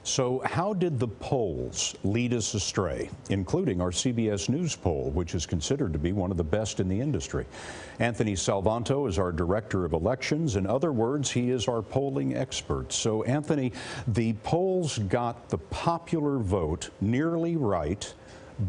So how did the polls lead us astray, including our CBS News poll, which is considered to be one of the best in the industry? Anthony Salvanto is our Director of Elections. In other words, he is our polling expert. So, Anthony, the polls got the popular vote nearly right,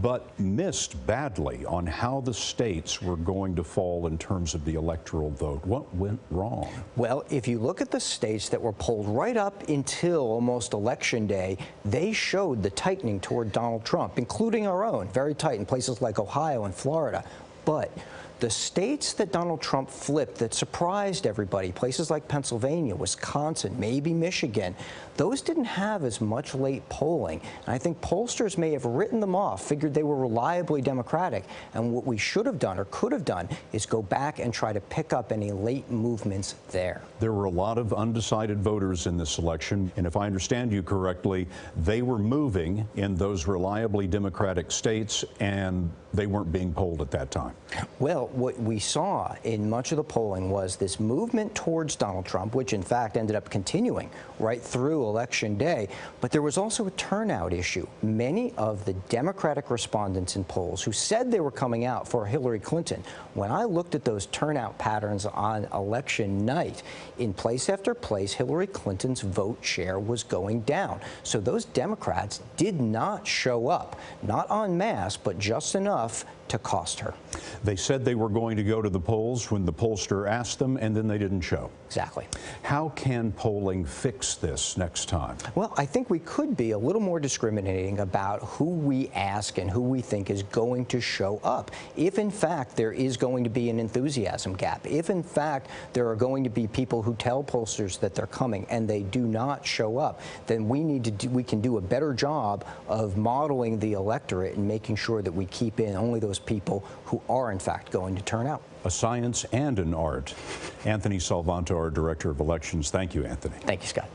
but missed badly on how the states were going to fall in terms of the electoral vote. What went wrong? Well, if you look at the states that were polled right up until almost Election Day, they showed the tightening toward Donald Trump, including our own, very tight in places like Ohio and Florida. But the states that Donald Trump flipped that surprised everybody, places like Pennsylvania, Wisconsin, maybe Michigan, those didn't have as much late polling. And I think pollsters may have written them off, figured they were reliably Democratic. And what we should have done or could have done is go back and try to pick up any late movements there. There were a lot of undecided voters in this election, and if I understand you correctly, they were moving in those reliably Democratic states, and they weren't being polled at that time. Well, what we saw in much of the polling was this movement towards Donald Trump, which in fact ended up continuing right through Election Day. But there was also a turnout issue. Many of the Democratic respondents in polls who said they were coming out for Hillary Clinton, when I looked at those turnout patterns on election night, in place after place, Hillary Clinton's vote share was going down. So those Democrats did not show up, not en masse, but just enough to cost her. They said they were going to go to the polls when the pollster asked them, and then they didn't show. Exactly. How can polling fix this next time? Well, I think we could be a little more discriminating about who we ask and who we think is going to show up. If, in fact, there is going to be an enthusiasm gap, if, in fact, there are going to be people who tell pollsters that they're coming and they do not show up, then we can do a better job of modeling the electorate and making sure that we keep in only those people who are, in fact, going to turn out. A science and an art. Anthony Salvanto, our Director of Elections. Thank you, Anthony. Thank you, Scott.